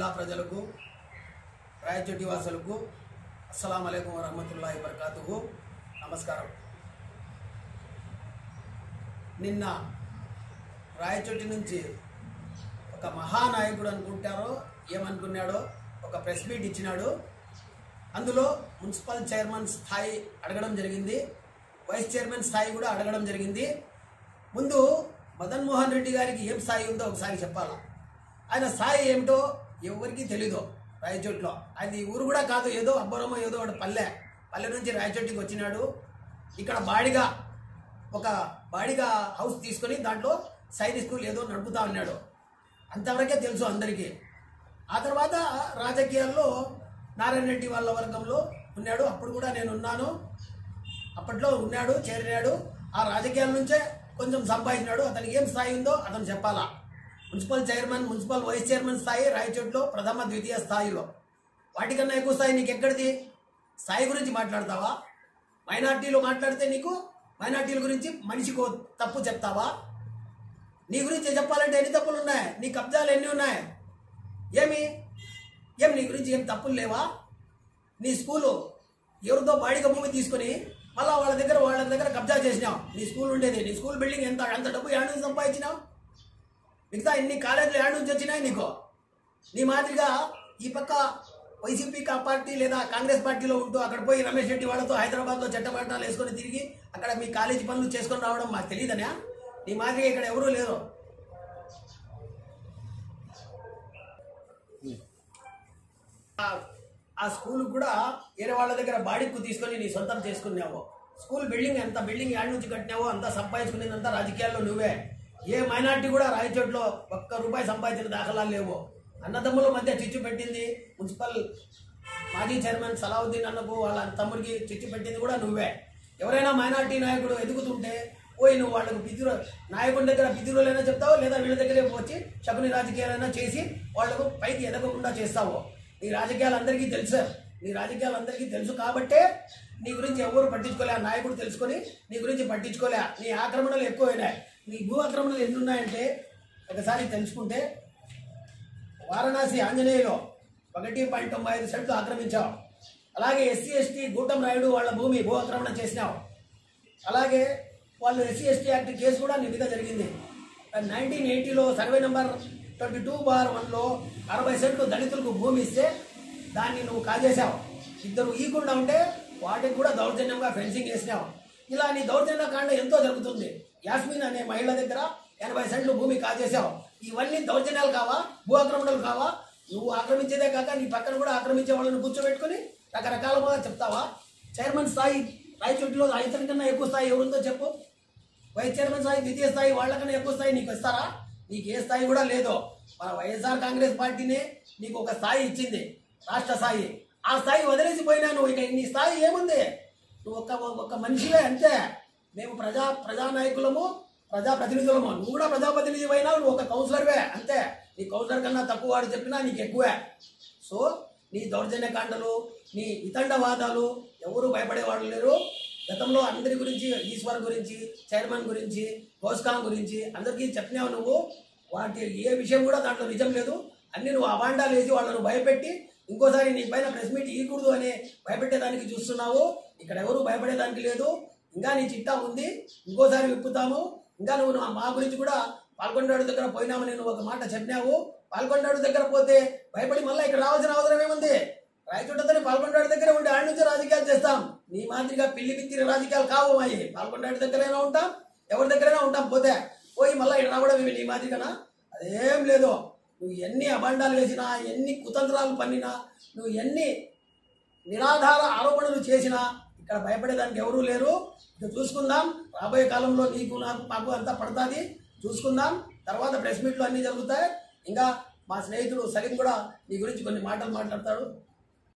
జిల్లా ప్రజలకు రాయచోటి వాసులకు అస్సలాము అలైకుం వరహ్మతుల్లాహి వబరకాతుహు నమస్కారం. నిన్న రాయచోటి నుంచి ఒక మహానాయకుడు అనుకుంటారో ఏమనుకున్నాడో ఒక ప్రెస్ మీట్ ఇచ్చినాడు. అందులో మున్సిపల్ చైర్మన్ స్థాయి అడగడం జరిగింది, వైస్ చైర్మన్ స్థాయి కూడా అడగడం జరిగింది. ముందు మదన్ మోహన్ రెడ్డి గారికి ఏం స్థాయి ఉందో ఒకసారి చెప్పాలా. ఆయన స్థాయి ఏమిటో ఎవరికి తెలీదు. రాయచోటిలో అది ఊరు కూడా కాదు, ఏదో అబ్బరమో ఏదో ఒక పల్లె నుంచి రాయచోటికి వచ్చినాడు. ఇక్కడ బాడిగా హౌస్ తీసుకొని దాంట్లో సైడ్ స్కూల్ ఏదో నడుపుతా ఉన్నాడు. అంతవరకే తెలుసు అందరికీ. ఆ తర్వాత రాజకీయాల్లో నారాయణ రెడ్డి వాళ్ళ వర్గంలో ఉన్నాడు. అప్పుడు కూడా నేను ఉన్నాను. అప్పట్లో ఉన్నాడు, చేరినాడు. ఆ రాజకీయాల నుంచే కొంచెం సంపాదించినాడు. అతనికి ఏం స్థాయి ఉందో అతను చెప్పాలా. Municipal chairman, municipal vice chairman స్థాయి రాయచోటిలో ప్రథమ ద్వితీయ స్థాయిలో. వాటికన్నా ఎక్కువ స్థాయి నీకు ఎక్కడిది? స్థాయి గురించి మాట్లాడతావా? మైనార్టీలు మాట్లాడితే నీకు మైనార్టీల గురించి మనిషికి తప్పు చెప్తావా? నీ గురించి చెప్పాలంటే ఎన్ని తప్పులు ఉన్నాయి? నీ కబ్జాలు ఎన్ని ఉన్నాయి? ఏం నీ గురించి ఏం తప్పులు లేవా? నీ స్కూలు ఎవరితో బాడిగ భూమి తీసుకుని మళ్ళీ వాళ్ళ దగ్గర కబ్జా చేసినావు. నీ స్కూల్ ఉండేది, నీ స్కూల్ బిల్డింగ్ అంత డబ్బు ఏడు నుంచి సంపాదించినావు? మిగతా ఇన్ని కాలేజీలు ఏడు నుంచి వచ్చినాయి నీకు? నీ మాదిరిగా ఈ పక్క వైసీపీ పార్టీ లేదా కాంగ్రెస్ పార్టీలో ఉంటూ అక్కడ పోయి రమేష్ రెడ్డి వాళ్ళతో హైదరాబాద్లో చట్టపట్టాలు వేసుకొని తిరిగి అక్కడ మీ కాలేజీ పనులు చేసుకొని రావడం మాకు తెలియదనా? నీ మాదిరిగా ఇక్కడ ఎవరూ లేరు. ఆ స్కూల్ కూడా వేరే వాళ్ళ దగ్గర బాడిక్కు తీసుకొని నీ సొంతం చేసుకున్నావు. స్కూల్ బిల్డింగ్ ఎంత బిల్డింగ్ యాడ్ నుంచి కట్టినావో అంతా సంపాదించుకునేదంతా రాజకీయాల్లో నువ్వే. ఏ మైనార్టీ కూడా రాయచోట్లో ₹1 సంపాదించిన దాఖలాలు లేవు. అన్నదమ్ముల మధ్య చిచ్చు పెట్టింది మున్సిపల్ మాజీ చైర్మన్ సలావుద్దీన్ అన్నకు వాళ్ళ తమ్ముడికి చిచ్చు పెట్టింది కూడా నువ్వే. ఎవరైనా మైనార్టీ నాయకుడు ఎదుగుతుంటే పోయి నువ్వు వాళ్ళకు నాయకుడి దగ్గర బిద్దురులైనా చెప్తావు, లేదా వీళ్ళ దగ్గరే వచ్చి శకుని రాజకీయాలైనా చేసి వాళ్లకు పైకి ఎదగకుండా చేస్తావు. నీ రాజకీయాలు అందరికీ తెలుసు కాబట్టే నీ గురించి ఎవరు పట్టించుకోలే. ఆ నాయకుడు తెలుసుకొని నీ గురించి పట్టించుకోలే. నీ ఆక్రమణలు ఎక్కువైనాయి. నీ భూ ఆక్రమణలు ఎన్నున్నాయంటే ఒకసారి తెలుసుకుంటే, వారణాసి ఆంజనేయులో 1.95 సెంట్లు ఆక్రమించావు. అలాగే SC ST గూటం రాయుడు వాళ్ళ భూ ఆక్రమణ చేసినావు. అలాగే వాళ్ళు SC ST యాక్ట్ కేసు కూడా నీ మీద జరిగింది. 1980లో సర్వే నెంబర్ 22/1లో 60 సెంట్లు దళితులకు భూమి ఇస్తే దాన్ని నువ్వు కాజేశావు. ఇద్దరు ఈకుండా ఉంటే వాటికి కూడా దౌర్జన్యంగా ఫెన్సింగ్ వేసినావు. ఇలా నీ దౌర్జన్య కాండ ఎంతో జరుగుతుంది. యాస్మిన్ అనే మహిళ దగ్గర 80 సెంట్లు భూమి కాజేశావు. ఇవన్నీ దౌర్జన్యాలు కావా? భూ ఆక్రమణలు కావా? నువ్వు ఆక్రమించేదే కాక నీ పక్కన కూడా ఆక్రమించే వాళ్ళని కూర్చోబెట్టుకుని రకరకాలుగా చెప్తావా? చైర్మన్ స్థాయి రాయచోటిలో ఇతనికన్నా ఎక్కువ స్థాయి ఎవరుందో చెప్పు. వైస్ చైర్మన్ స్థాయి ద్వితీయ స్థాయి వాళ్ళకన్నా ఎక్కువ స్థాయి నీకు ఇస్తారా? నీకు ఏ స్థాయి కూడా లేదు. మన వైఎస్ఆర్ కాంగ్రెస్ పార్టీనే నీకు ఒక స్థాయి ఇచ్చింది, రాష్ట్ర స్థాయి. ఆ స్థాయి వదిలేసిపోయినా నువ్వు ఇక నీ స్థాయి ఏముంది? నువ్వు ఒక మనిషివే అంతే. మేము ప్రజానాయకులము, ప్రజాప్రతినిధులము. నువ్వు కూడా ప్రజాప్రతినిధి అయినా నువ్వు ఒక కౌన్సిలర్వే అంతే. నీ కౌన్సిలర్ కన్నా తక్కువ వాడు చెప్పినా నీకు ఎక్కువే. సో నీ దౌర్జన్యకాండలు, నీ వితండవాదాలు ఎవరు భయపడేవాళ్ళు లేరు. గతంలో అందరి గురించి, ఈశ్వర్ గురించి, చైర్మన్ గురించి, గోస్కాన్ గురించి అందరికీ చెప్పినావు నువ్వు. వాటి ఏ విషయం కూడా దాంట్లో నిజం లేదు. అన్ని నువ్వు అవాండాలు వేసి వాళ్ళను భయపెట్టి ఇంకోసారి నీ పైన ప్రెస్ మీట్ ఇవ్వకూడదు అని భయపెట్టేదానికి చూస్తున్నావు. ఇక్కడ ఎవరు భయపడేదానికి లేదు. ఇంకా నీ చిట్టా ఉంది, ఇంకోసారి విప్పుతాము. ఇంకా నువ్వు మా గురించి కూడా పాల్గొండాడు దగ్గర పోయినామని నువ్వు ఒక మాట చెప్పినావు. పాల్గొండాడు దగ్గర పోతే భయపడి మళ్ళీ ఇక్కడ రావాల్సిన అవసరం ఏముంది? రాయచోటతోనే పాల్గొండాడు దగ్గరే ఉండి ఆడి నుంచి రాజకీయాలు చేస్తాం. నీ మాదిరిగా పిల్లి బిత్తిరి రాజకీయాలు కావు మాయి. పాల్గొండాడు దగ్గరైనా ఉంటాం, ఎవరి దగ్గరైనా ఉంటాం. పోయి మళ్ళీ ఇక్కడ రావడం ఏమి నీ మాదిరిగానా? అదేం లేదు. నువ్వు ఎన్ని అభండాలు వేసినా, ఎన్ని కుతంత్రాలు పన్నినా, నువ్వు ఎన్ని నిరాధార ఆరోపణలు చేసినా ఇక్కడ భయపడేదానికి ఎవరూ లేరు. ఇక చూసుకుందాం. రాబోయే కాలంలో నీకు మాకు అంతా పడుతుంది, చూసుకుందాం. తర్వాత ప్రెస్ మీట్లు అన్నీ జరుగుతాయి. ఇంకా మా స్నేహితుడు సలీం కూడా నీ గురించి కొన్ని మాటలు మాట్లాడతాడు.